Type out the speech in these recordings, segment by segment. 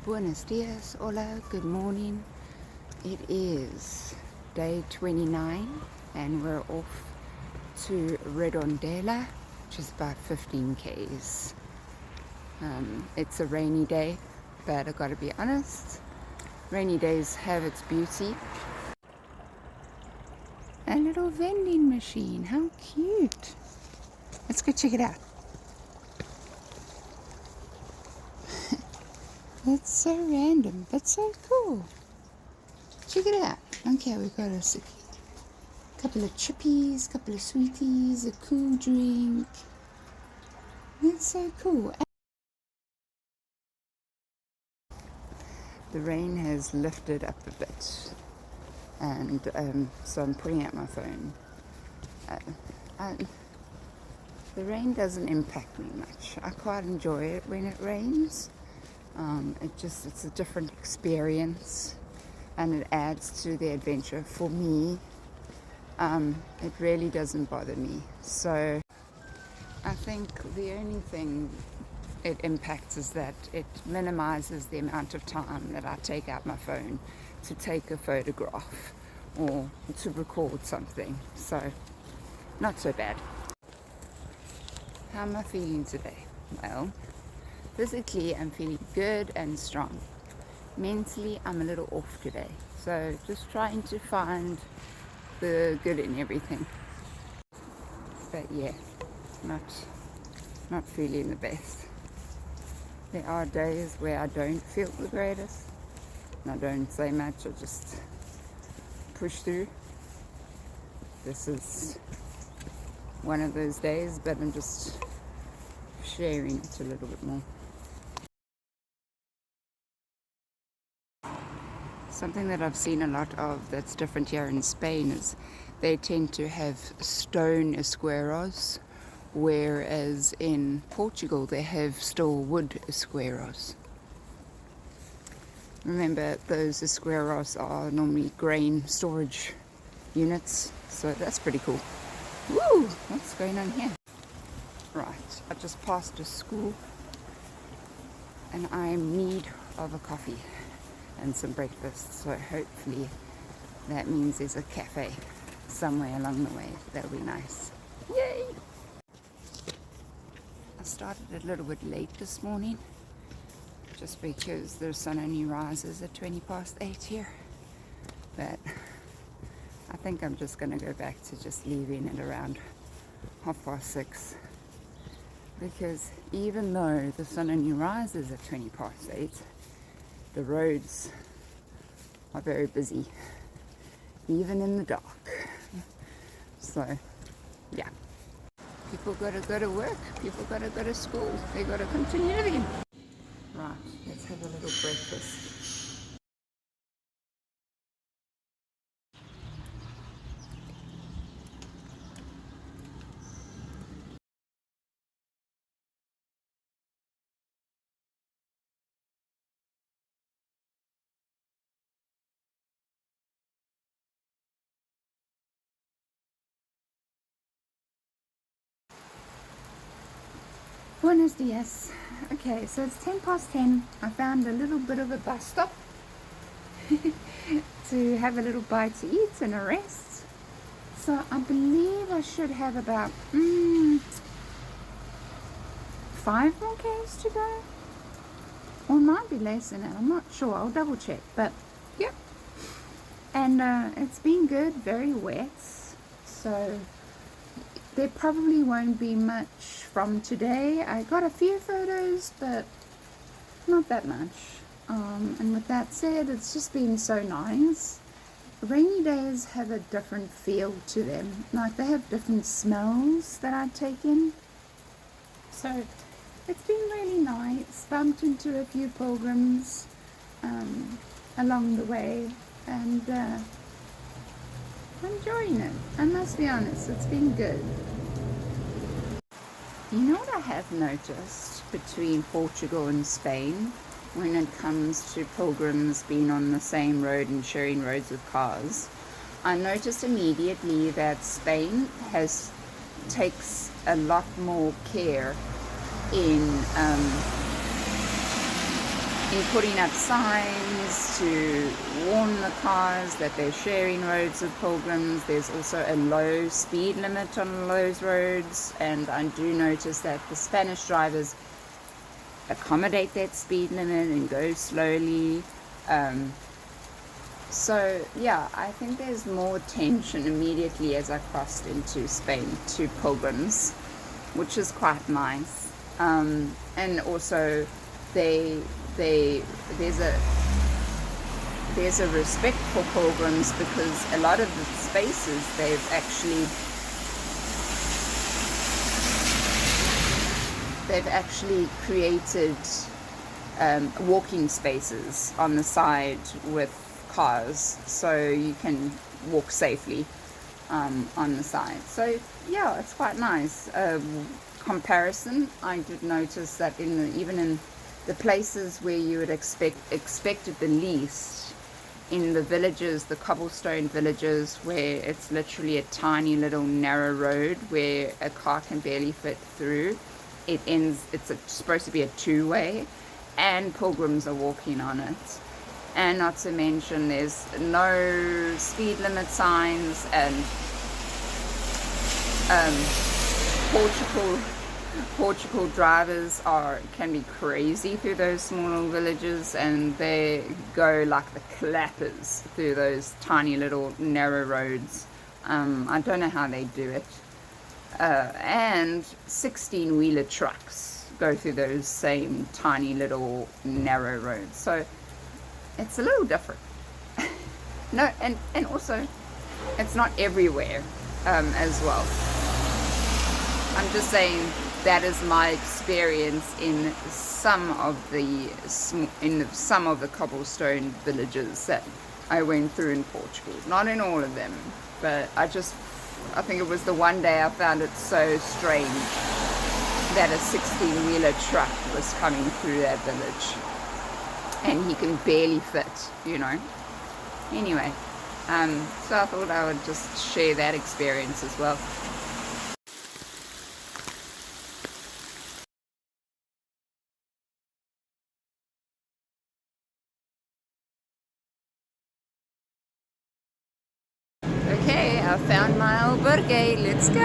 Buenos dias, hola, good morning. It is day 29 and we're off to Redondela, which is about 15 k's. It's a rainy day, but I gotta be honest, rainy days have its beauty. A little vending machine, how cute. Let's go check it out. It's so random, but so cool. Check it out. Okay, we've got a couple of chippies, couple of sweeties, a cool drink. That's so cool. The rain has lifted up a bit, and so I'm putting out my phone. The rain doesn't impact me much. I quite enjoy it when it rains. It's a different experience and it adds to the adventure. For me, it really doesn't bother me. So I think the only thing it impacts is that it minimizes the amount of time that I take out my phone to take a photograph or to record something. So not so bad. How am I feeling today? Well, physically, I'm feeling good and strong. Mentally, I'm a little off today. So just trying to find the good in everything. But yeah, not feeling the best. There are days where I don't feel the greatest. And I don't say much, I just push through. This is one of those days, but I'm just sharing it a little bit more. Something that I've seen a lot of that's different here in Spain is they tend to have stone escueros, whereas in Portugal they have still wood escueros. Remember, those escueros are normally grain storage units, so that's pretty cool. Woo! What's going on here? Right, I just passed a school and I'm in need of a coffee and some breakfast, so hopefully that means there's a cafe somewhere along the way. That'll be nice. Yay! I started a little bit late this morning just because the sun only rises at 8:20 here, but I think I'm just going to go back to just leaving at around 6:30, because even though the sun only rises at 8:20, the roads are very busy, even in the dark. So, yeah. People gotta go to work, people gotta go to school, they gotta continue living. Right, let's have a little breakfast. Buenos dias. Okay, so it's 10:10. I found a little bit of a bus stop to have a little bite to eat and a rest. So I believe I should have about 5 more k's to go. Or it might be less than that, I'm not sure. I'll double check, but yeah. And it's been good, very wet. So there probably won't be much from today. I got a few photos, but not that much. And with that said, it's just been so nice. Rainy days have a different feel to them. Like, they have different smells that I take in. So it's been really nice. Bumped into a few pilgrims along the way, and I'm enjoying it. I must be honest, it's been good. You know what I have noticed between Portugal and Spain when it comes to pilgrims being on the same road and sharing roads with cars? I noticed immediately that Spain takes a lot more care in, I don't know if you can see, but it takes a lot more care in in putting up signs to warn the cars that they're sharing roads with pilgrims. There's also a low speed limit on those roads, and I do notice that the Spanish drivers accommodate that speed limit and go slowly. So yeah, I think there's more tension immediately as I crossed into Spain to pilgrims, which is quite nice. And also there's a respect for pilgrims, because a lot of the spaces they've actually created walking spaces on the side with cars, so you can walk safely on the side. So yeah, it's quite nice. Comparison, I did notice that even in the places where you would expect it the least, in the villages, the cobblestone villages, where it's literally a tiny little narrow road where a car can barely fit through, it's supposed to be a two-way, and pilgrims are walking on it. And not to mention there's no speed limit signs, and Portugal drivers can be crazy through those small little villages, and they go like the clappers through those tiny little narrow roads. I don't know how they do it. And 16-wheeler trucks go through those same tiny little narrow roads. So it's a little different. No, and also it's not everywhere as well. I'm just saying that is my experience in some of the cobblestone villages that I went through in Portugal. Not in all of them, but I think it was the one day I found it so strange that a 16-wheeler truck was coming through that village, and he can barely fit, you know. Anyway, so I thought I would just share that experience as well. Okay, I found my Alburgue. Let's go.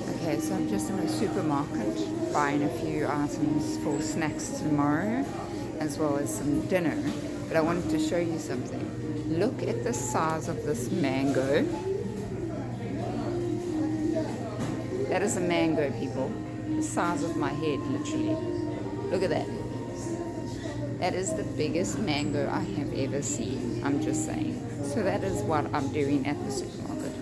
Okay, so I'm just in a supermarket buying a few items for snacks tomorrow, as well as some dinner. But I wanted to show you something. Look at the size of this mango. That is a mango, people. The size of my head, literally. Look at that. That is the biggest mango I have ever seen. I'm just saying. So that is what I'm doing at the supermarket.